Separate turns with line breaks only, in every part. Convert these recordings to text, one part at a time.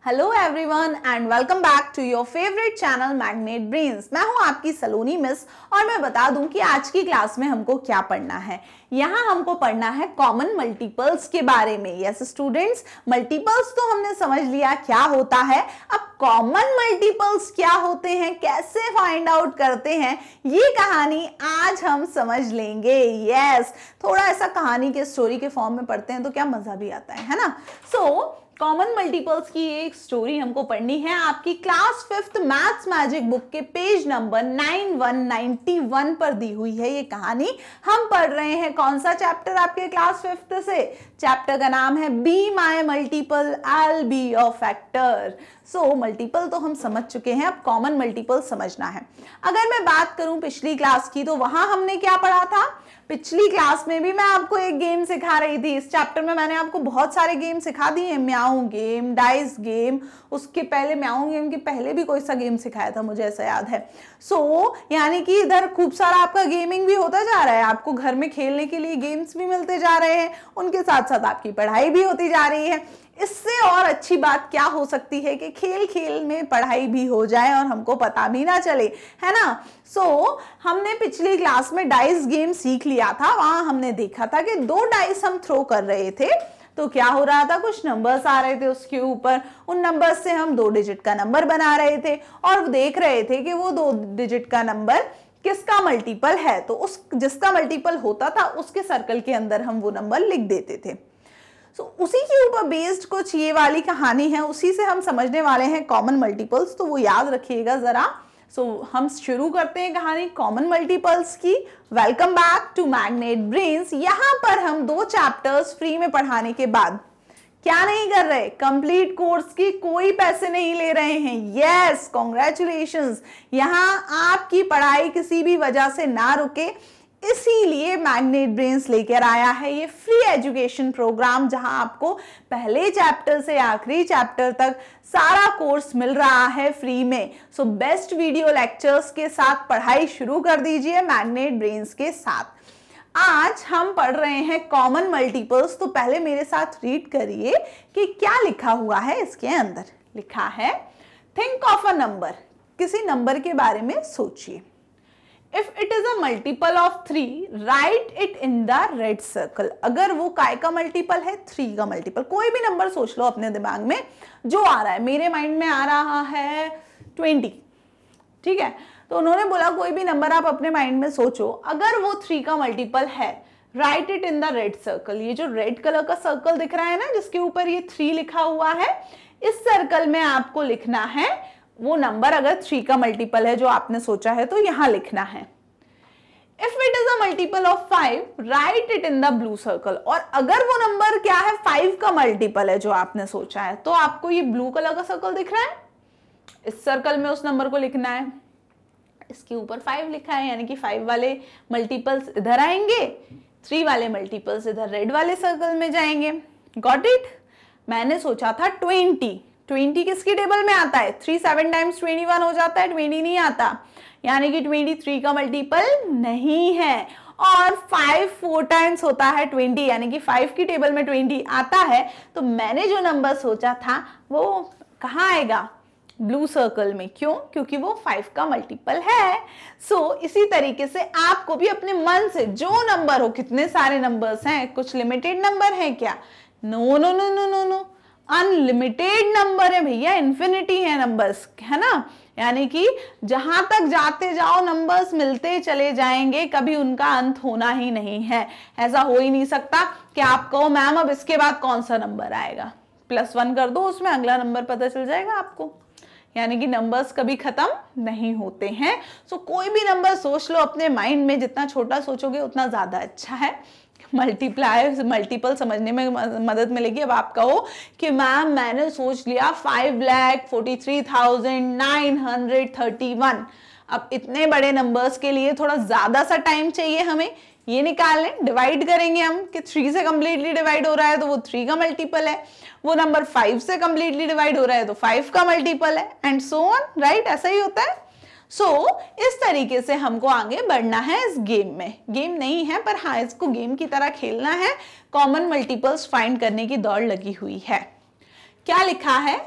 Hello everyone and welcome back to your favourite channel Magnet Brains. मैं हूं आपकी सलोनी miss और मैं बता दूं कि आज की क्लास में हमको क्या पढ़ना है। यहाँ हमको पढ़ना है कॉमन मल्टीपल्स के बारे में। यस स्टूडेंट्स, मल्टीपल्स तो हमने समझ लिया क्या होता है। अब कॉमन मल्टीपल्स क्या होते हैं, कैसे फाइंड आउट करते हैं, ये कहानी आज हम समझ लेंगे। यस, थोड़ा ऐसा कहानी के स्टोरी के फॉर्म में पढ़ते हैं तो क्या मजा भी आता है ना। सो कॉमन मल्टीपल्स की एक स्टोरी हमको पढ़नी है आपकी class 5th maths magic book के पेज नंबर 9191 पर दी हुई है ये कहानी। हम पढ़ रहे हैं कौन सा चैप्टर आपके क्लास 5th से। चैप्टर का नाम है be my multiple I be your factor. So multiple तो हम समझ चुके हैं, अब कॉमन मल्टीपल समझना है। अगर मैं बात करूं पिछली क्लास की तो वहां हमने क्या पढ़ा था। पिछली क्लास में भी मैं आपको एक गेम सिखा रही थी। इस चैप्टर में मैंने आपको बहुत सारे गेम सिखा दिए, म्याऊ गेम, डाइस गेम, उसके पहले म्याऊ गेम के पहले भी कोई सा गेम सिखाया था मुझे ऐसा याद है। यानी कि इधर खूब सारा आपका गेमिंग भी होता जा रहा है, आपको घर में खेलने के लिए गेम्स भी मिलते जा रहे हैं, उनके साथ साथ आपकी पढ़ाई भी होती जा रही है। इससे और अच्छी बात क्या हो सकती है कि खेल खेल में पढ़ाई भी हो जाए और हमको पता भी ना चले, है ना। हमने पिछली क्लास में डाइस गेम सीख लिया था। वहां हमने देखा था कि 2 डाइस हम थ्रो कर रहे थे तो क्या हो रहा था, कुछ नंबर्स आ रहे थे उसके ऊपर, उन नंबर्स से हम 2 डिजिट का नंबर बना रहे थे और देख रहे थे कि वो 2 डिजिट का नंबर किसका मल्टीपल है। तो उस जिसका मल्टीपल होता था उसके सर्कल के अंदर हम वो नंबर लिख देते थे। उसी के ऊपर बेस्ड कुछ ये वाली कहानी है, उसी से हम समझने वाले हैं कॉमन मल्टीपल्स, तो वो याद रखिएगा जरा। हम शुरू करते हैं कहानी कॉमन मल्टीपल्स की। Welcome back to Magnet Brains. यहाँ पर हम 2 चैप्टर्स फ्री में पढ़ाने के बाद क्या नहीं कर रहे, कंप्लीट कोर्स की कोई पैसे नहीं ले रहे हैं। Yes, congratulations. यहाँ आपकी पढ़ाई किसी भी वजह से ना रुके, इसीलिए मैग्नेट ब्रेन्स लेकर आया है ये फ्री एजुकेशन प्रोग्राम, जहां आपको पहले चैप्टर से आखिरी चैप्टर तक सारा कोर्स मिल रहा है फ्री में। बेस्ट वीडियो लेक्चर्स के साथ पढ़ाई शुरू कर दीजिए मैग्नेट ब्रेन्स के साथ। आज हम पढ़ रहे हैं कॉमन मल्टीपल्स। तो पहले मेरे साथ रीड करिए कि क्या लिखा हुआ है इसके अंदर। लिखा है, थिंक ऑफ अ नंबर। किसी नंबर के बारे में सोचिए। If it is a multiple of 3, write it in the red circle. अगर वो काय का मल्टीपल है, 3 का मल्टीपल, कोई भी नंबर सोच लो अपने दिमाग में जो आ रहा है। मेरे माइंड में आ रहा है 20, ठीक है। तो उन्होंने बोला कोई भी नंबर आप अपने माइंड में सोचो, अगर वो 3 का मल्टीपल है, right it in the red circle. ये जो रेड कलर का सर्कल दिख रहा है ना, जिसके ऊपर ये 3 लिखा हुआ है, इस सर्कल में आपको लिखना है वो नंबर अगर 3 का मल्टीपल है जो आपने सोचा है तो यहां लिखना है। If it is a multiple of 5, write it in the blue circle। और अगर वो नंबर क्या है, 5 का मल्टीपल है जो आपने सोचा है, तो आपको ये ब्लू कलर का सर्कल दिख रहा है, इस सर्कल में उस नंबर को लिखना है। इसके ऊपर 5 लिखा है, यानी कि 5 वाले मल्टीपल्स इधर आएंगे, 3 वाले मल्टीपल्स इधर रेड वाले सर्कल में जाएंगे। Got it. मैंने सोचा था 20 किसकी टेबल में आता है, 3 7 टाइम्स 21 हो जाता है, 20 नहीं आता, यानी कि 23 का मल्टीपल नहीं है। और 5 4 टाइम्स होता है 20, यानी कि 5 की टेबल में 20 आता है। तो मैंने जो नंबर सोचा था वो कहाँ आएगा, ब्लू सर्कल में। क्यों? क्योंकि वो 5 का मल्टीपल है। इसी तरीके से आपको भी अपने मन से जो नंबर हो, कितने सारे नंबर्स हैं, कुछ लिमिटेड नंबर है क्या? No no no no no no, unlimited number है भैया, इन्फिनिटी है नंबर्स, है ना। यानी कि जहां तक जाते जाओ नंबर्स मिलते चले जाएंगे, कभी उनका अंत होना ही नहीं है। ऐसा हो ही नहीं सकता कि आप कहो मैम अब इसके बाद कौन सा नंबर आएगा, +1 कर दो, उसमें अगला नंबर पता चल जाएगा आपको। यानी कि नंबर्स कभी खत्म नहीं होते हैं। कोई भी नंबर सोच लो अपने माइंड में, जितना छोटा सोचोगे उतना ज्यादा अच्छा है। मल्टीपल समझने में मदद मिलेगी। अब आप कहो कि मैम मैंने सोच लिया 5,43,931। अब इतने बड़े नंबर्स के लिए थोड़ा ज्यादा सा टाइम चाहिए हमें। ये निकाल लें, डिवाइड करेंगे हम कि 3 से कंप्लीटली डिवाइड हो रहा है तो वो 3 का मल्टीपल है, वो नंबर 5 से कंप्लीटली डिवाइड हो रहा है तो 5 का मल्टीपल है, एंड सो ऑन, राइट। ऐसा ही होता है। इस तरीके से हमको आगे बढ़ना है इस गेम में। गेम नहीं है पर हाँ, इसको गेम की तरह खेलना है। कॉमन मल्टीपल्स फाइंड करने की दौड़ लगी हुई है। क्या लिखा है,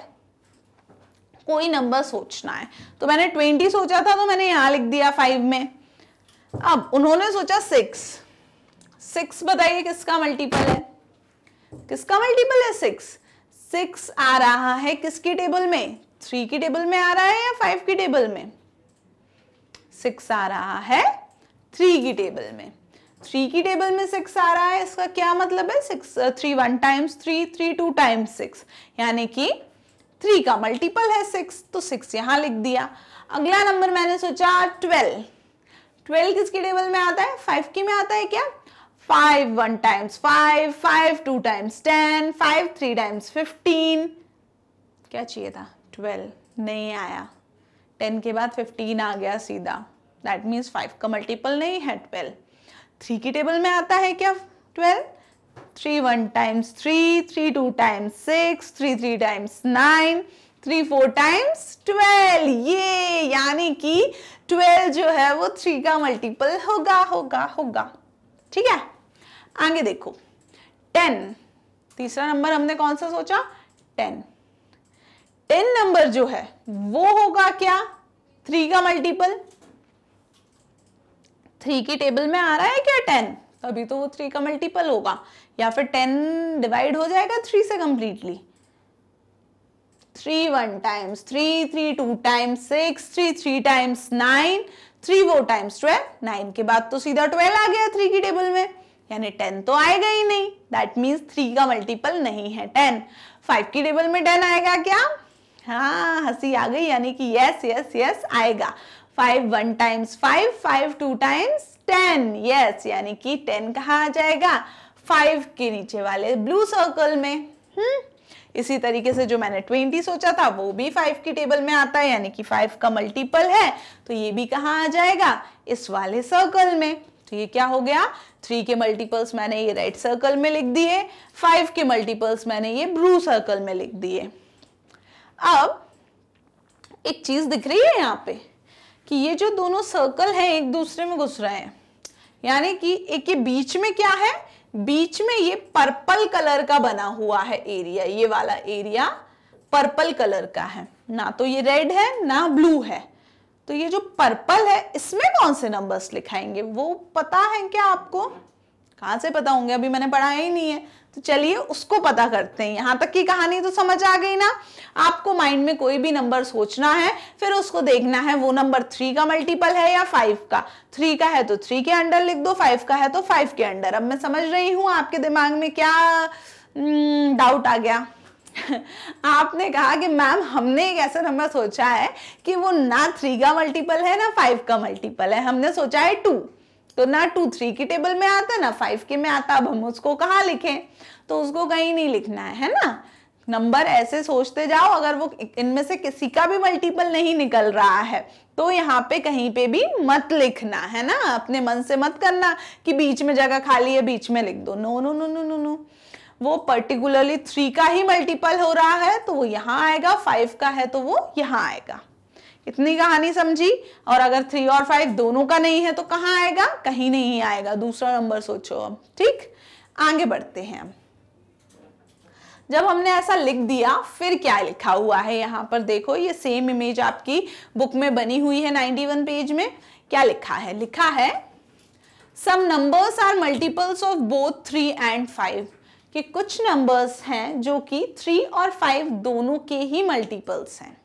कोई नंबर सोचना है। तो मैंने 20 सोचा था तो मैंने यहां लिख दिया 5 में। अब उन्होंने सोचा 6 बताइए किसका मल्टीपल है, किसका मल्टीपल है 6 आ रहा है किसकी टेबल में, 3 की टेबल में आ रहा है या 5 की टेबल में, 6 आ रहा है 3 की टेबल में। 3 की टेबल में 6 आ रहा है, इसका क्या मतलब है 3 1 टाइम्स 3, 3 2 टाइम्स 6, यानी कि 3 का मल्टीपल है 6, तो 6 यहां लिख दिया। अगला नंबर मैंने सोचा 12 किसकी टेबल में आता है, 5 की में आता है क्या, 5 1 टाइम्स 5, 5 2 टाइम्स 10, 5 3 टाइम्स 15, क्या चाहिए था 12, नहीं आया, 10 के बाद 15 आ गया सीधा, दैट मीन्स 5 का मल्टीपल नहीं है 12। 3 की टेबल में आता है क्या 12, 3 1 टाइम्स 3, 3 2 टाइम्स 6, 3 3 टाइम्स 9, 3 4 टाइम्स 12, ये यानी कि 12 जो है वो 3 का मल्टीपल होगा। ठीक है, आगे देखो 10, तीसरा नंबर हमने कौन सा सोचा 10 नंबर जो है वो होगा क्या 3 का मल्टीपल, 3 की टेबल में आ रहा है क्या 10, तभी तो वो 3 का मल्टीपल होगा, या फिर 10 डिवाइड हो जाएगा 3 से completely. 3 1 times 3, 3 2 times 6, 3 3 times 9, 3 4 times 12, 9 के बाद तो सीधा 12 आ गया 3 की टेबल में, यानी 10 तो आएगा ही नहीं, दैट मीन्स 3 का मल्टीपल नहीं है 10। 5 की टेबल में 10 आएगा क्या, हाँ हंसी आ गई, यानी कि यस आएगा। 5 1 टाइम्स 5, 5 2 टाइम्स 10, यस, यानी कि 10 कहाँ आ जाएगा 5 के नीचे वाले ब्लू सर्कल में। इसी तरीके से जो मैंने 20 सोचा था वो भी 5 की टेबल में आता है, यानी कि 5 का मल्टीपल है, तो ये भी कहाँ आ जाएगा इस वाले सर्कल में। तो ये क्या हो गया, 3 के मल्टीपल्स मैंने ये रेड सर्कल में लिख दिए, 5 के मल्टीपल्स मैंने ये ब्लू सर्कल में लिख दिए। अब एक चीज दिख रही है यहाँ पे कि ये जो दोनों सर्कल हैं एक दूसरे में घुस रहे हैं, यानी कि एक ये बीच में क्या है, बीच में ये पर्पल कलर का बना हुआ है एरिया, ये वाला एरिया पर्पल कलर का है, ना तो ये रेड है ना ब्लू है। तो ये जो पर्पल है इसमें कौन से नंबर्स लिखाएंगे वो पता है क्या आपको, कहां से पता होंगे, अभी मैंने पढ़ाया ही नहीं है, तो चलिए उसको पता करते हैं। यहां तक की कहानी तो समझ आ गई ना, आपको माइंड में कोई भी नंबर सोचना है, फिर उसको देखना है वो नंबर 3 का मल्टीपल है या 5 का। 3 का है तो 3 के अंडर लिख दो, 5 का है तो 5 के अंडर। अब मैं समझ रही हूं आपके दिमाग में क्या डाउट आ गया आपने कहा कि मैम हमने एक ऐसा नंबर सोचा है कि वो ना 3 का मल्टीपल है ना 5 का मल्टीपल है, हमने सोचा है 2, तो ना 2 3 की टेबल में आता ना 5 के में आता, अब हम उसको कहाँ लिखें, तो उसको कहीं नहीं लिखना है ना। नंबर ऐसे सोचते जाओ, अगर वो इनमें से किसी का भी मल्टीपल नहीं निकल रहा है तो यहाँ पे कहीं पे भी मत लिखना है ना, अपने मन से मत करना कि बीच में जगह खाली है बीच में लिख दो, no no no no no no, वो पर्टिकुलरली 3 का ही मल्टीपल हो रहा है तो वो यहाँ आएगा, 5 का है तो वो यहाँ आएगा। इतनी कहानी समझी। और अगर 3 और 5 दोनों का नहीं है तो कहाँ आएगा, कहीं नहीं आएगा, दूसरा नंबर सोचो अब। ठीक, आगे बढ़ते हैं। जब हमने ऐसा लिख दिया फिर क्या लिखा हुआ है यहाँ पर देखो, ये सेम इमेज आपकी बुक में बनी हुई है 91 पेज में। क्या लिखा है, लिखा है some numbers are multiples of both 3 and 5, कि कुछ नंबर्स हैं जो कि 3 और 5 दोनों के ही मल्टीपल्स हैं।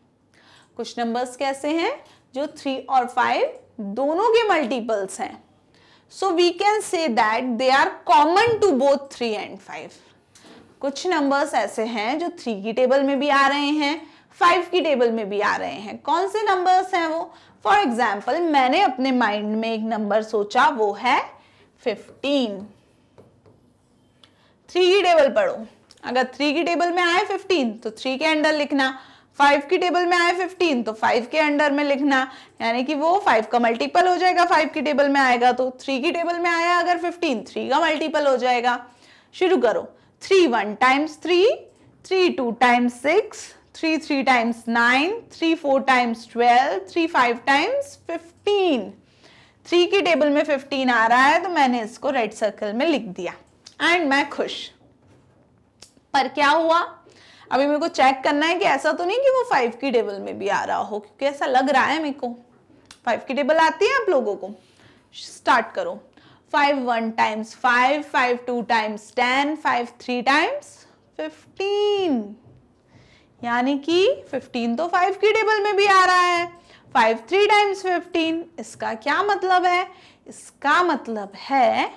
कुछ नंबर्स कैसे हैं जो 3 और 5 दोनों के मल्टीपल्स हैं। So we can say that they are common to both 3 and 5। कुछ नंबर्स ऐसे हैं जो 3 की टेबल में भी आ रहे हैं, 5 की टेबल में भी आ रहे हैं। कौन से नंबर्स हैं वो? फॉर एग्जाम्पल मैंने अपने माइंड में एक नंबर सोचा, वो है 15। 3 की टेबल पढ़ो, अगर 3 की टेबल में आए 15 तो 3 के अंडर लिखना, 5 की टेबल में आए 15 तो 5 के अंडर में लिखना, यानी कि वो 5 का मल्टीपल हो जाएगा, 5 की टेबल में आएगा तो 3 की टेबल में आया अगर 15, 3 का मल्टीपल हो जाएगा। शुरू करो, 3 1 times 3, 3 2 times 6, 3 3 times 9, 3 4 times 12, 3 5 times 15। 3 की टेबल में 15 आ रहा है तो मैंने इसको रेड सर्कल में लिख दिया एंड मैं खुश। पर क्या हुआ, अभी मेरे को चेक करना है कि ऐसा तो नहीं कि वो 5 की टेबल में भी आ रहा हो, क्योंकि ऐसा लग रहा है मेरे को। 5 की टेबल आती है आप लोगों को? स्टार्ट करो। 5 1 टाइम्स 5, 5 2 टाइम्स 10, 5 3 टाइम्स 15, यानी कि 15 तो 5 की टेबल में भी आ रहा है। 5 3 टाइम्स 15, इसका क्या मतलब है? इसका मतलब है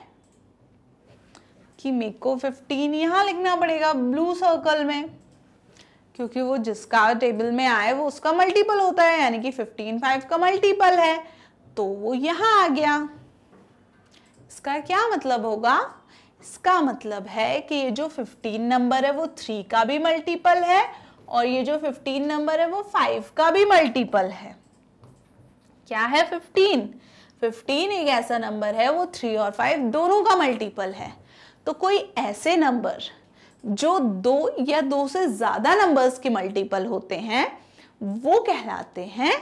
कि मेरे को 15 यहां लिखना पड़ेगा ब्लू सर्कल में, क्योंकि वो जिसका टेबल में आए वो उसका मल्टीपल होता है, यानी कि 15 5 का मल्टीपल है, तो वो यहां आ गया। इसका क्या मतलब होगा? इसका मतलब है कि ये जो 15 नंबर है वो 3 का भी मल्टीपल है, और ये जो 15 नंबर है वो 5 का भी मल्टीपल है। क्या है 15? 15 एक ऐसा नंबर है वो 3 और 5 दोनों का मल्टीपल है। तो कोई ऐसे नंबर जो 2 या 2 से ज्यादा नंबर्स के मल्टीपल होते हैं वो कहलाते हैं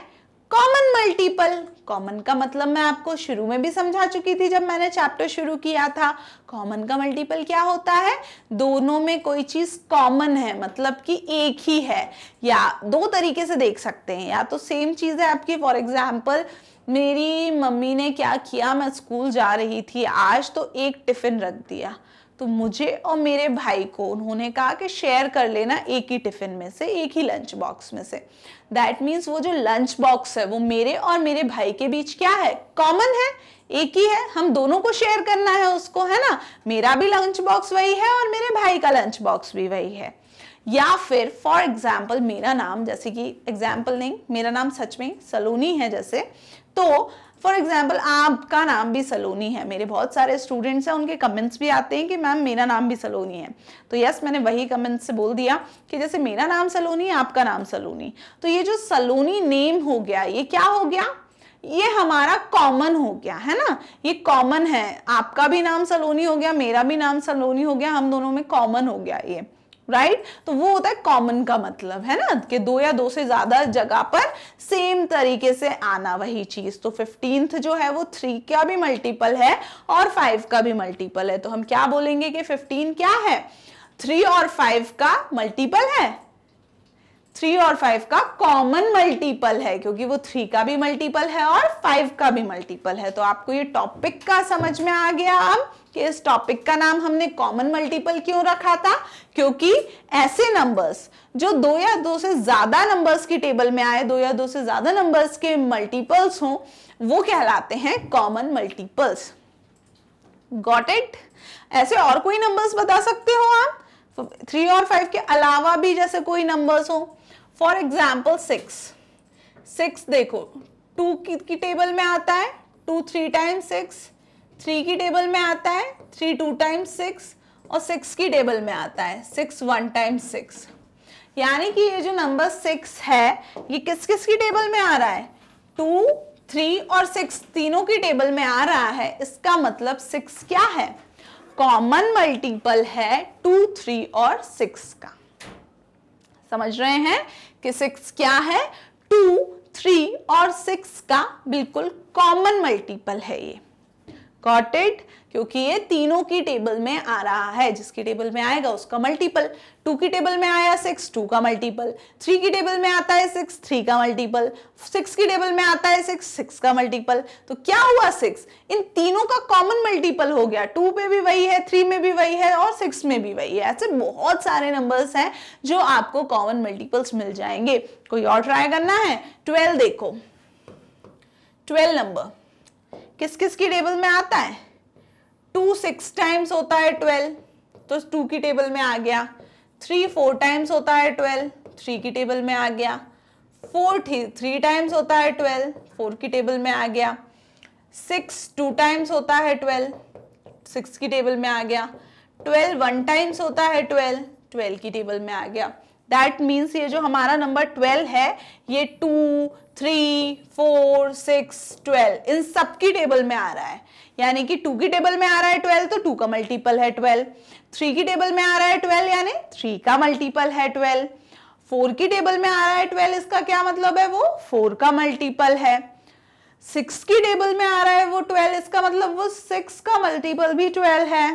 कॉमन मल्टीपल। कॉमन का मतलब मैं आपको शुरू में भी समझा चुकी थी जब मैंने चैप्टर शुरू किया था। कॉमन का मल्टीपल क्या होता है? दोनों में कोई चीज कॉमन है, मतलब कि एक ही है। या दो तरीके से देख सकते हैं, या तो सेम चीज है आपकी, फॉर एग्जाम्पल मेरी मम्मी ने क्या किया, मैं स्कूल जा रही थी आज तो एक टिफिन रख दिया, तो मुझे और मेरे भाई को उन्होंने कहा कि शेयर कर लेना एक ही टिफिन में से, एक ही लंच बॉक्स में से। दैट मीन्स वो जो लंच बॉक्स है वो मेरे और मेरे भाई के बीच क्या है? कॉमन है, एक ही है, हम दोनों को शेयर करना है उसको, है ना। मेरा भी लंच बॉक्स वही है और मेरे भाई का लंच बॉक्स भी वही है। या फिर फॉर एग्जाम्पल मेरा नाम, जैसे कि एग्जाम्पल नहीं, मेरा नाम सच में सलोनी है जैसे, तो फॉर एग्जाम्पल आपका नाम भी सलोनी है। मेरे बहुत सारे स्टूडेंट्स हैं, उनके कमेंट्स भी आते हैं कि मैम मेरा नाम भी सलोनी है, तो यस मैंने वही कमेंट्स से बोल दिया कि जैसे मेरा नाम सलोनी है आपका नाम सलोनी, तो ये जो सलोनी नेम हो गया ये क्या हो गया? ये हमारा कॉमन हो गया, है ना। ये कॉमन है, आपका भी नाम सलोनी हो गया, मेरा भी नाम सलोनी हो गया, हम दोनों में कॉमन हो गया ये, राइट। तो वो होता है कॉमन का मतलब, है ना, कि 2 या 2 से ज्यादा जगह पर सेम तरीके से आना वही चीज। तो 15th जो है वो 3 का भी मल्टीपल है और 5 का भी मल्टीपल है। तो हम क्या बोलेंगे कि 15 क्या है? 3 और 5 का मल्टीपल है, 3 और 5 का कॉमन मल्टीपल है, क्योंकि वो 3 का भी मल्टीपल है और 5 का भी मल्टीपल है। तो आपको ये टॉपिक का समझ में आ गया अब कि इस टॉपिक का नाम हमने कॉमन मल्टीपल क्यों रखा था, क्योंकि ऐसे नंबर्स जो 2 या 2 से ज्यादा नंबर्स की टेबल में आए, 2 या 2 से ज्यादा नंबर्स के मल्टीपल्स हों, वो कहलाते हैं कॉमन मल्टीपल्स। Got it? ऐसे और कोई नंबर्स बता सकते हो आप 3 और 5 के अलावा भी, जैसे कोई नंबर्स हो, फॉर एग्जाम्पल 6 देखो 2 की टेबल में आता है, 2 3 टाइम्स 6, 3 की टेबल में आता है 3 2 टाइम्स 6, और 6 की टेबल में आता है 6 1 टाइम्स 6। यानी कि ये जो नंबर 6 है ये किस किस की टेबल में आ रहा है? 2 3 और 6 तीनों की टेबल में आ रहा है। इसका मतलब 6 क्या है? कॉमन मल्टीपल है 2 3 और 6 का। समझ रहे हैं कि 6 क्या है? 2 3 और 6 का बिल्कुल कॉमन मल्टीपल है ये। Got it? क्योंकि ये तीनों की टेबल में आ रहा है, जिसकी टेबल में आएगा उसका मल्टीपल। 2 की टेबल में आया 6, 2 का मल्टीपल। 3 की टेबल में आता है 6, 3 का मल्टीपल। 6 की टेबल में आता है 6, 6 का मल्टीपल। तो क्या हुआ? 6 इन तीनों का कॉमन मल्टीपल हो गया। 2 पे भी वही है, 3 में भी वही है और 6 में भी वही है। ऐसे बहुत सारे नंबर्स हैं जो आपको कॉमन मल्टीपल्स मिल जाएंगे। कोई और ट्राई करना है? 12 देखो, 12 नंबर किस किस की टेबल में आता है? 2 6 टाइम्स होता है 12, तो 2 की टेबल में आ गया। 3 4 टाइम्स होता है 12, 3 की टेबल में आ गया। 4 3 टाइम्स होता है 12, 4 की टेबल में आ गया। 6 2 टाइम्स होता है 12, 6 की टेबल में आ गया। 12 1 टाइम्स होता है 12, 12 की टेबल में आ गया। दैट मीन्स ये जो हमारा नंबर 12 है ये 2 3 4 6 12 इन सब की टेबल में आ रहा है। यानी कि 2 की टेबल में आ रहा है 12 तो 2 का मल्टीपल है 12। 3 की टेबल में आ रहा है 12 यानी 3 का मल्टीपल है 12। 4 की टेबल में आ रहा है 12, इसका क्या मतलब है? वो 4 का मल्टीपल है। 6 की टेबल में आ रहा है वो 12, इसका मतलब वो 6 का मल्टीपल भी 12 है।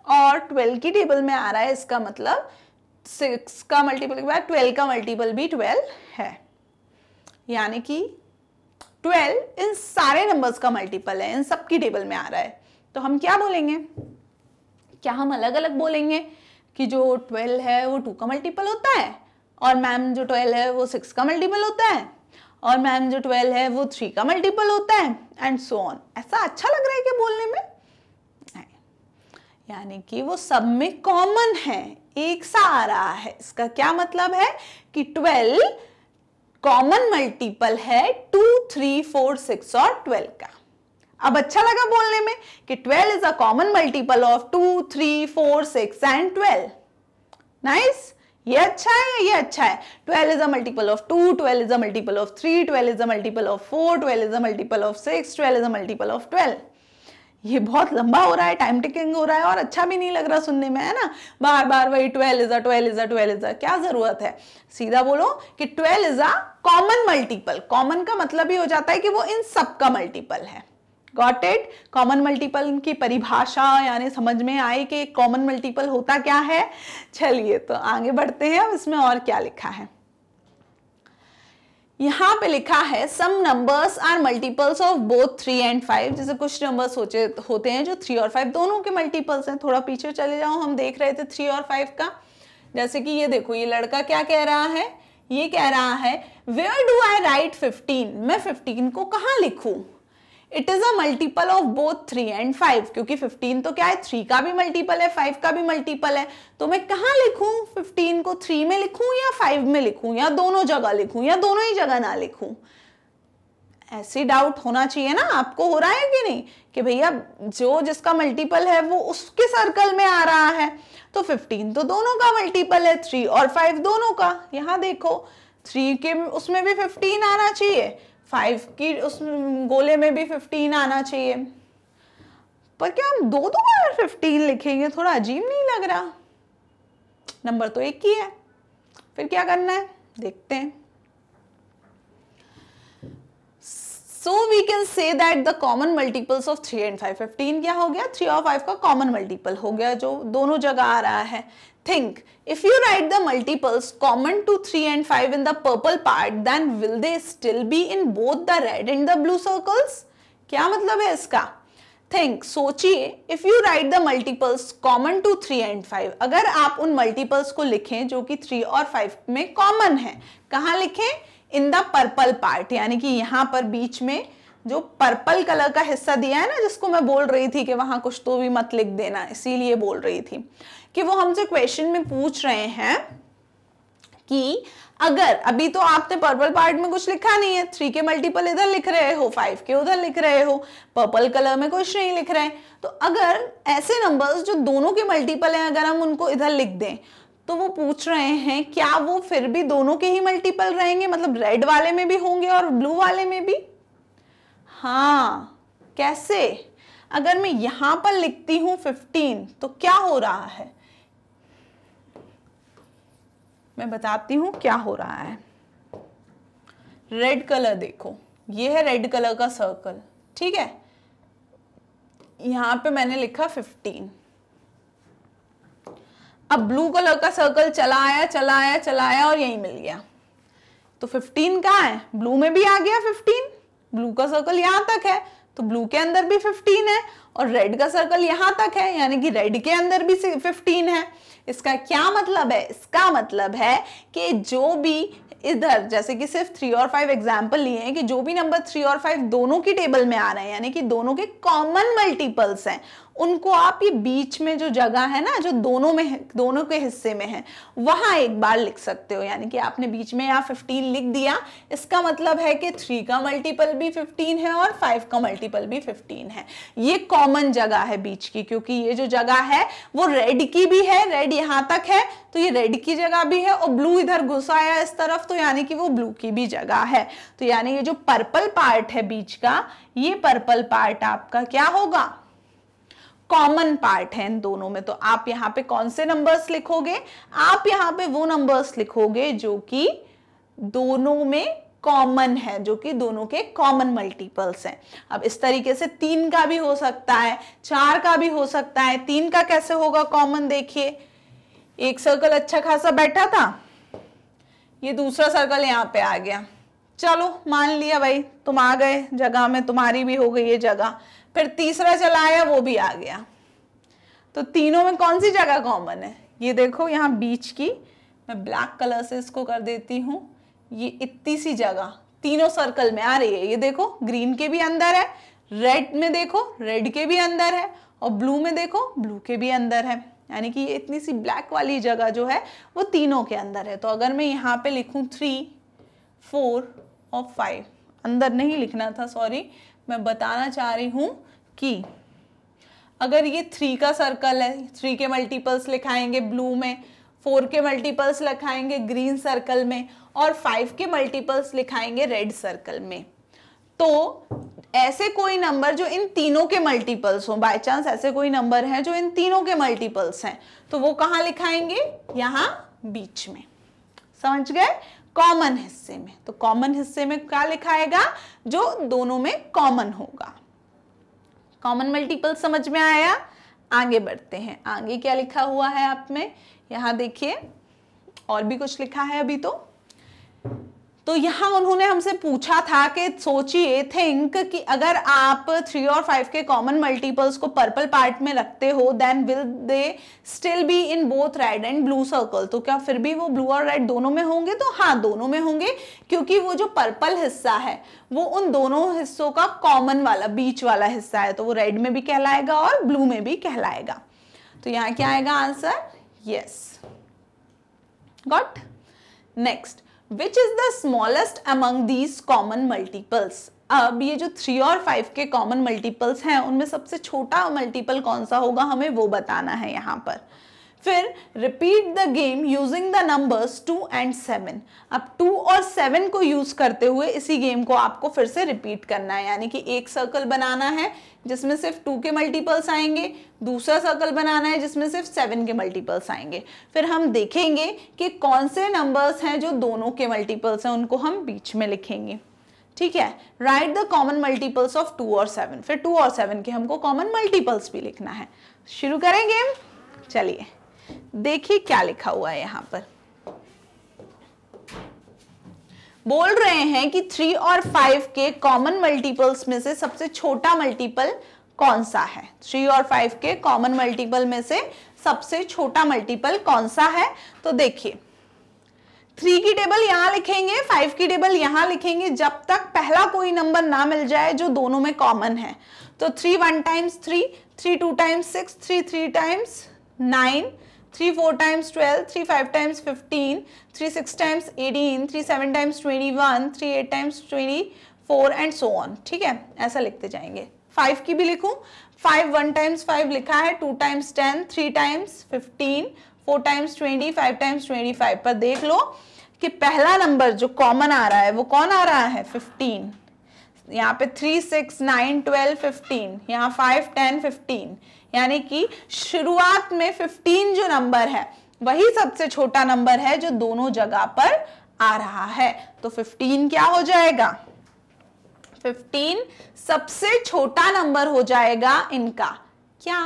और 12 की टेबल में आ रहा है, इसका मतलब 6 का मल्टीपल के बाद 12 का मल्टीपल भी 12 है, यानी कि 12 इन सारे नंबर्स का मल्टीपल है, इन सबकी टेबल में आ रहा है। तो हम क्या बोलेंगे, क्या हम अलग अलग बोलेंगे कि जो 12 है वो 2 का मल्टीपल होता है, और मैम जो 12 है वो 6 का मल्टीपल होता है, और मैम जो 12 है वो 3 का मल्टीपल होता है, एंड सो ऑन। ऐसा अच्छा लग रहा है क्या बोलने में? नहीं, यानी कि वो सब में कॉमन है, एक सा आ रहा है। इसका क्या मतलब है कि 12 कॉमन मल्टीपल है 2, 3, 4, 6 और 12 का। अब अच्छा लगा बोलने में कि 12 is a common multiple of 2, 3, 4, 6 and 12। Nice, ये अच्छा है, ये अच्छा है। 12 is a multiple of 2, 12 is a multiple of 3, 12 is a multiple of 4, 12 is a multiple of 6, 12 is a multiple of 12। ये बहुत लंबा हो रहा है, टाइम टेकिंग हो रहा है और अच्छा भी नहीं लग रहा सुनने में, है ना? बार बार वही 12 is a 12 is a 12 is a, क्या जरूरत है? सीधा बोलो कि 12 is a common multiple. Common का मतलब ही हो जाता है कि वो इन सब का मल्टीपल है। Got it? कॉमन मल्टीपल की परिभाषा यानी समझ में आई कि कॉमन मल्टीपल होता क्या है। चलिए तो आगे बढ़ते हैं, अब इसमें और क्या लिखा है। यहां पे लिखा है some numbers are multiples of both 3 and 5। जैसे कुछ नंबर्स होते हैं जो 3 और 5 दोनों के मल्टीपल्स हैं। थोड़ा पीछे चले जाओ, हम देख रहे थे 3 और 5 का। जैसे कि ये देखो, ये लड़का क्या कह रहा है, ये कह रहा है वेयर डू आई राइट 15, मैं 15 को कहां लिखूं? It is a multiple of both 3 and 5, क्योंकि 15 तो क्या है, 3 का भी मल्टीपल है, 5 का भी मल्टीपल है। तो मैं कहां लिखूं? 15 को 3 में लिखूं या 5 में लिखूं, या दोनों जगह लिखूं, या दोनों ही जगह ना लिखूं? ऐसी डाउट होना चाहिए ना आपको, हो रहा है कि नहीं, कि भैया जो जिसका मल्टीपल है वो उसके सर्कल में आ रहा है। तो 15 तो दोनों का मल्टीपल है, 3 और 5 दोनों का। यहां देखो 3 के उसमें भी 15 आना चाहिए, 5 की उस गोले में भी 15 आना चाहिए। पर क्या हम दो बार 15 लिखेंगे? थोड़ा अजीब नहीं लग रहा? नंबर तो एक ही है, फिर क्या करना है देखते हैं। So we can say that the common multiples of 3 and 5, 15 क्या हो गया, 3 और 5 का कॉमन मल्टीपल हो गया जो दोनों जगह आ रहा है। Think, if you write the multiples common to 3 and 5 in the purple part, then will they still be in both the red and the blue circles? क्या मतलब है इसका? Think, सोचिए, if you write the multiples common to 3 and 5, अगर आप उन multiples को लिखें जो कि 3 और 5 में कॉमन है, कहाँ लिखें? इन द पर्पल पार्ट, यानी कि यहां पर बीच में जो पर्पल कलर का हिस्सा दिया है ना, जिसको मैं बोल रही थी कि वहां कुछ तो भी मत लिख देना, इसीलिए बोल रही थी कि वो हमसे क्वेश्चन में पूछ रहे हैं कि अगर अभी तो आपने पर्पल पार्ट में कुछ लिखा नहीं है, 3 के मल्टीपल इधर लिख रहे हो, 5 के उधर लिख रहे हो, पर्पल कलर में कुछ नहीं लिख रहे, तो अगर ऐसे नंबर्स जो दोनों के मल्टीपल हैं अगर हम उनको इधर लिख दें, तो वो पूछ रहे हैं क्या वो फिर भी दोनों के ही मल्टीपल रहेंगे, मतलब रेड वाले में भी होंगे और ब्लू वाले में भी? हाँ, कैसे? अगर मैं यहां पर लिखती हूं 15 तो क्या हो रहा है, मैं बताती हूं क्या हो रहा है। रेड कलर देखो, ये है रेड कलर का सर्कल, ठीक है? यहां पे मैंने लिखा 15। अब ब्लू कलर का सर्कल चला आया और यही मिल गया। तो 15 कहाँ है? ब्लू में भी आ गया 15, ब्लू का सर्कल यहां तक है तो ब्लू के अंदर भी 15 है, और रेड का सर्कल यहां तक है यानी कि रेड के अंदर भी 15 है। इसका क्या मतलब है? इसका मतलब है कि जो भी इधर, जैसे कि सिर्फ 3 और 5 एग्जाम्पल लिए हैं, कि जो भी नंबर 3 और 5 दोनों की टेबल में आ रहे हैं यानी कि दोनों के कॉमन मल्टीपल्स हैं, उनको आप ये बीच में जो जगह है ना, जो दोनों में है, दोनों के हिस्से में है, वहां एक बार लिख सकते हो। यानी कि आपने बीच में यहाँ 15 लिख दिया, इसका मतलब है कि 3 का मल्टीपल भी 15 है और 5 का मल्टीपल भी 15 है। ये कॉमन जगह है बीच की, क्योंकि ये जो जगह है वो रेड की भी है, रेड यहां तक है तो ये रेड की जगह भी है, और ब्लू इधर घुसा आया इस तरफ तो यानी कि वो ब्लू की भी जगह है। तो यानी ये जो पर्पल पार्ट है बीच का, ये पर्पल पार्ट आपका क्या होगा? कॉमन पार्ट है इन दोनों में। तो आप यहाँ पे कौन से नंबर्स लिखोगे? आप यहाँ पे वो नंबर्स लिखोगे जो कि दोनों में कॉमन है, जो कि दोनों के कॉमन मल्टीपल्स हैं। अब इस तरीके से 3 का भी हो सकता है, 4 का भी हो सकता है। 3 का कैसे होगा कॉमन? देखिए एक सर्कल अच्छा खासा बैठा था, ये दूसरा सर्कल यहाँ पे आ गया, चलो मान लिया भाई तुम आ गए जगह में, तुम्हारी भी हो गई ये जगह। फिर तीसरा चला आया, वो भी आ गया। तो तीनों में कौन सी जगह कॉमन है? ये देखो यहाँ बीच की, मैं ब्लैक कलर से इसको कर देती हूँ, ये इतनी सी जगह तीनों सर्कल में आ रही है। ये देखो ग्रीन के भी अंदर है, रेड में देखो रेड के भी अंदर है, और ब्लू में देखो ब्लू के भी अंदर है। यानी कि ये इतनी सी ब्लैक वाली जगह जो है वो तीनों के अंदर है। तो अगर मैं यहाँ पे लिखूँ 3, 4 और 5, अंदर नहीं लिखना था, सॉरी, मैं बताना चाह रही हूँ कि अगर ये 3 का सर्कल है, 3 के मल्टीपल्स लिखाएंगे ब्लू में, 4 के मल्टीपल्स लिखाएंगे ग्रीन सर्कल में, और 5 के मल्टीपल्स लिखाएंगे रेड सर्कल में। तो ऐसे कोई नंबर जो इन तीनों के मल्टीपल्स हो, बाय चांस ऐसे कोई नंबर है जो इन तीनों के मल्टीपल्स हैं, तो वो कहाँ लिखाएंगे? यहाँ बीच में। समझ गए? कॉमन हिस्से में। तो कॉमन हिस्से में क्या लिखाएगा? जो दोनों में कॉमन होगा। कॉमन मल्टीपल समझ में आया? आगे बढ़ते हैं। आगे क्या लिखा हुआ है आप में? यहाँ देखिए और भी कुछ लिखा है अभी। तो यहाँ उन्होंने हमसे पूछा था कि सोचिए, थिंक, कि अगर आप 3 और 5 के कॉमन मल्टीपल्स को पर्पल पार्ट में रखते हो, then will they still be in both red and blue circle. तो क्या फिर भी वो ब्लू और रेड दोनों में होंगे? तो हाँ, दोनों में होंगे, क्योंकि वो जो पर्पल हिस्सा है वो उन दोनों हिस्सों का कॉमन वाला बीच वाला हिस्सा है, तो वो रेड में भी कहलाएगा और ब्लू में भी कहलाएगा। तो यहाँ क्या आएगा answer? Yes, got. Next, Which is the smallest among these common multiples? अब ये जो 3 और 5 के कॉमन मल्टीपल्स हैं उनमें सबसे छोटा मल्टीपल कौन सा होगा, हमें वो बताना है यहाँ पर। फिर repeat the game using the numbers 2 and 7। अब 2 और 7 को यूज करते हुए इसी गेम को आपको फिर से रिपीट करना है। यानी कि एक सर्कल बनाना है जिसमें सिर्फ 2 के मल्टीपल्स आएंगे, दूसरा सर्कल बनाना है जिसमें सिर्फ 7 के मल्टीपल्स आएंगे। फिर हम देखेंगे कि कौन से नंबर्स हैं जो दोनों के मल्टीपल्स हैं, उनको हम बीच में लिखेंगे। ठीक है, right the common multiples of 2 और 7। फिर 2 और 7 के हमको कॉमन मल्टीपल्स भी लिखना है। शुरू करें गेम? चलिए देखिए क्या लिखा हुआ है यहाँ पर। बोल रहे हैं कि 3 और 5 के कॉमन मल्टीपल्स में से सबसे छोटा मल्टीपल कौन सा है? 3 और 5 के कॉमन मल्टीपल में से सबसे छोटा मल्टीपल कौन सा है? तो देखिए 3 की टेबल यहां लिखेंगे, 5 की टेबल यहां लिखेंगे, जब तक पहला कोई नंबर ना मिल जाए जो दोनों में कॉमन है। तो 3 1 times 3, 3 2 times 6, 3 3 times 9, 3 4 times 12, 3 5 times 15, 3 6 times 18, 3 7 times 21, 3 8 times 24 and so on. ठीक है, ऐसा लिखते जाएंगे। 5 की भी लिखूं, 5 1 टाइम्स 5 लिखा है, 2 टाइम्स 10, 3 टाइम्स 15, 4 टाइम्स 20, 5 टाइम्स 25। पर देख लो कि पहला नंबर जो कॉमन आ रहा है वो कौन आ रहा है? 15। यहाँ पे 3 6 9 12 15, यहाँ 5 10 15। यानी कि शुरुआत में 15 जो नंबर है वही सबसे छोटा नंबर है जो दोनों जगह पर आ रहा है। तो 15 क्या हो जाएगा? 15 सबसे छोटा नंबर हो जाएगा इनका क्या?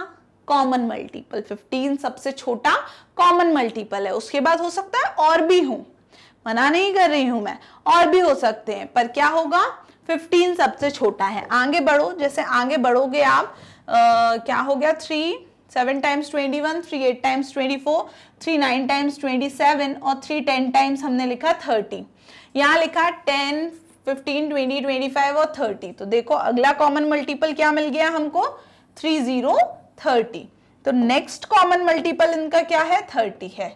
Common multiple. 15 सबसे छोटा कॉमन मल्टीपल है। उसके बाद हो सकता है और भी हो, मना नहीं कर रही हूं मैं, और भी हो सकते हैं, पर क्या होगा? 15 सबसे छोटा है। आगे बढ़ो, जैसे आगे बढ़ोगे आप क्या हो गया? 3 7 टाइम्स 21, 3 8 टाइम्स 24, 3 9 टाइम्स 27 और 3 10 टाइम्स हमने लिखा 30। यहाँ लिखा 10 15 20 25 और 30। तो देखो अगला कॉमन मल्टीपल क्या मिल गया हमको? 30 30। तो नेक्स्ट कॉमन मल्टीपल इनका क्या है? 30 है।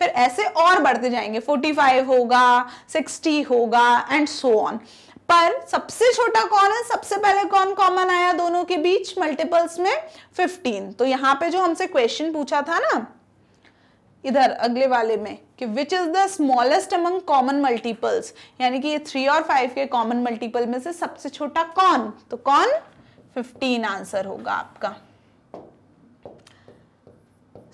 फिर ऐसे और बढ़ते जाएंगे, 45 होगा, 60 होगा एंड सो ऑन। पर सबसे छोटा कौन है? सबसे पहले कौन कॉमन आया दोनों के बीच मल्टीपल्स में? 15। तो यहाँ पे जो हमसे क्वेश्चन पूछा था ना इधर अगले वाले में कि which is the smallest among common multiples, यानी कि ये 3 और 5 के कॉमन मल्टीपल में से सबसे छोटा कौन? तो कौन? 15 आंसर होगा आपका।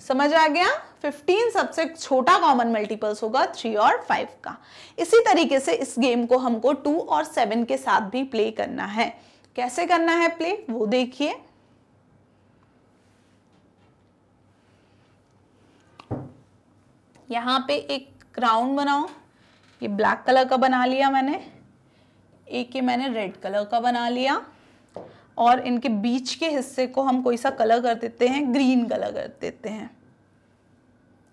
समझ आ गया? 15 सबसे छोटा कॉमन मल्टीपल्स होगा 3 और 5 का। इसी तरीके से इस गेम को हमको 2 और 7 के साथ भी प्ले करना है। कैसे करना है प्ले वो देखिए। यहाँ पे एक राउंड बनाओ, ये ब्लैक कलर का बना लिया मैंने, एक ये मैंने रेड कलर का बना लिया, और इनके बीच के हिस्से को हम कोई सा कलर कर देते हैं, ग्रीन कलर कर देते हैं।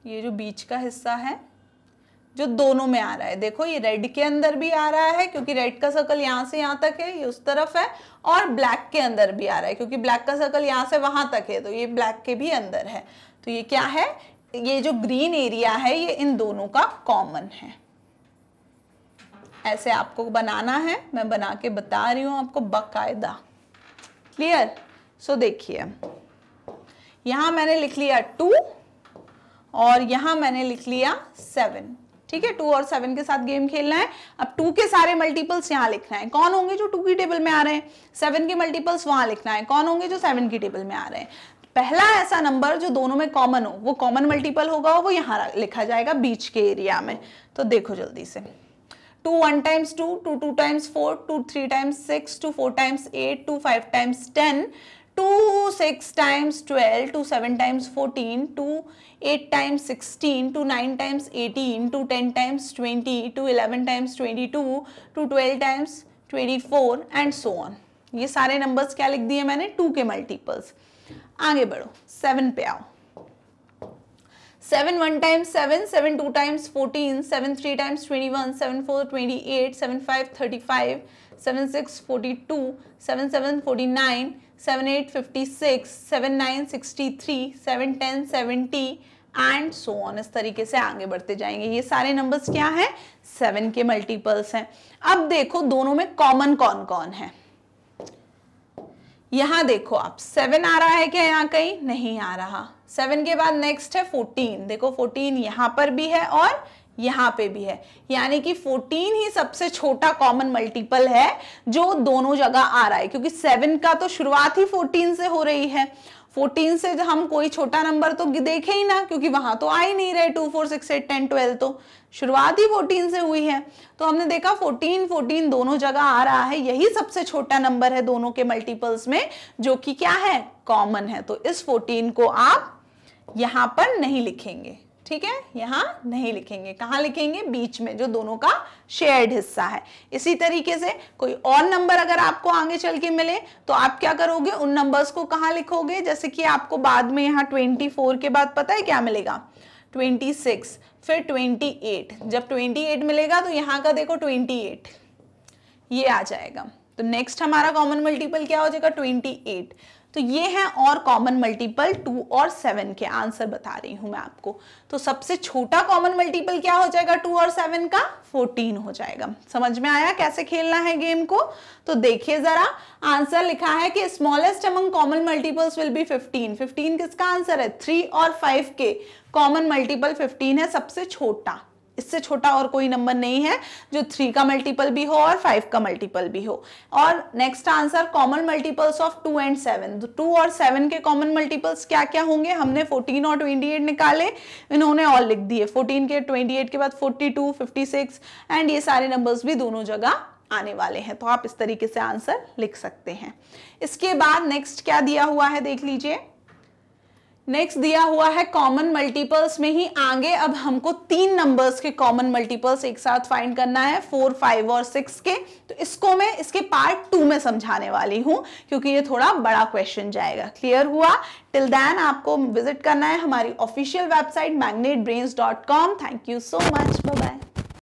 ये जो बीच का हिस्सा है जो दोनों में आ रहा है, देखो ये रेड के अंदर भी आ रहा है क्योंकि रेड का सर्कल यहाँ से यहाँ तक है, ये उस तरफ है, और ब्लैक के अंदर भी आ रहा है क्योंकि ब्लैक का सर्कल यहाँ से वहां तक है, तो ये ब्लैक के भी अंदर है। तो ये क्या है, ये जो ग्रीन एरिया है ये इन दोनों का कॉमन है। ऐसे आपको बनाना है, मैं बना के बता रही हूं आपको बाकायदा। क्लियर? सो देखिए यहां मैंने लिख लिया 2 और यहां मैंने लिख लिया 7। ठीक है, 2 और 7 के साथ गेम खेलना है। अब 2 के सारे मल्टीपल्स यहाँ लिखना है, कौन होंगे जो 2 की टेबल में आ रहे हैं। 7 के मल्टीपल्स वहां लिखना है, कौन होंगे जो 7 की टेबल में आ रहे हैं। पहला ऐसा नंबर जो दोनों में कॉमन हो, वो कॉमन मल्टीपल होगा, वो यहाँ लिखा जाएगा बीच के एरिया में। तो देखो जल्दी से, 2 1 times 2, 2 2 times 4, 2 3 times 6, 2 4 times 8, 2 5 times 10, 2 6 times 12, 2 7 times 14, 2 8 times 16, 2 9 times 18, 2 10 times 20, 2 11 times 22, 2 12 times 24 and so on। ये सारे नंबर्स क्या लिख दिए मैंने, 2 के मल्टीपल्स। आगे बढ़ो, 7 पे आओ। 7 1 times 7, 7 2 times 14, 7 3 times 21, 7 4 28, 7 5 35, 7 6 42, 7 7 49, 7 8 56, 7 9 63, 7 10 70 and so on. इस तरीके से आगे बढ़ते जाएंगे। ये सारे नंबर्स क्या हैं, 7 के मल्टीपल्स हैं। अब देखो दोनों में कॉमन कौन कौन है। यहां देखो आप, 7 आ रहा है क्या, यहाँ कहीं नहीं आ रहा। 7 के बाद नेक्स्ट है 14, देखो 14 यहाँ पर भी है और यहाँ पे भी है, यानी कि 14 ही सबसे छोटा कॉमन मल्टीपल है जो दोनों जगह आ रहा है, क्योंकि 7 का तो शुरुआत ही 14 से हो रही है। 14 से हम कोई छोटा नंबर तो देखे ही ना, क्योंकि वहां तो आ ही नहीं रहे। 2 4 6 8 10 12 तो शुरुआत ही 14 से हुई है। तो हमने देखा 14 14 दोनों जगह आ रहा है, यही सबसे छोटा नंबर है दोनों के मल्टीपल्स में, जो कि क्या है, कॉमन है। तो इस 14 को आप यहां पर नहीं लिखेंगे, ठीक है, यहां नहीं लिखेंगे। कहां लिखेंगे, बीच में, जो दोनों का शेयर्ड हिस्सा है। इसी तरीके से कोई और नंबर अगर आपको आगे चल के मिले तो आप क्या करोगे, उन नंबर्स को कहां लिखोगे। जैसे कि आपको बाद में यहाँ 24 के बाद पता है क्या मिलेगा, 26, फिर 28। जब 28 मिलेगा तो यहाँ का देखो 28 ये आ जाएगा। तो नेक्स्ट हमारा कॉमन मल्टीपल क्या हो जाएगा, 28। तो ये है और कॉमन मल्टीपल 2 और 7 के आंसर बता रही हूं मैं आपको। तो सबसे छोटा कॉमन मल्टीपल क्या हो जाएगा 2 और 7 का, 14 हो जाएगा। समझ में आया कैसे खेलना है गेम को। तो देखिए जरा, आंसर लिखा है कि smallest among common multiples will be 15। 15 किसका आंसर है, 3 और 5 के कॉमन मल्टीपल 15 है, सबसे छोटा। इससे छोटा और कोई नंबर नहीं है जो 3 का मल्टीपल भी हो और 5 का मल्टीपल भी हो। और next answer, common multiples of 2 and 7। तो 2 और 7 के कॉमन मल्टीपल्स क्या क्या होंगे, हमने 14 और 28 निकाले, इन्होंने और लिख दिए। 14 के 28 के बाद 42, 56 एंड ये सारे नंबर्स भी दोनों जगह आने वाले हैं। तो आप इस तरीके से आंसर लिख सकते हैं। इसके बाद नेक्स्ट क्या दिया हुआ है देख लीजिए। नेक्स्ट दिया हुआ है कॉमन मल्टीपल्स में ही आगे अब हमको 3 नंबर्स के कॉमन मल्टीपल्स एक साथ फाइंड करना है, 4 5 और 6 के। तो इसको मैं इसके पार्ट 2 में समझाने वाली हूं, क्योंकि ये थोड़ा बड़ा क्वेश्चन जाएगा। क्लियर हुआ? टिल देन आपको विजिट करना है हमारी official website magnetbrains.com। Thank you so much, bye bye.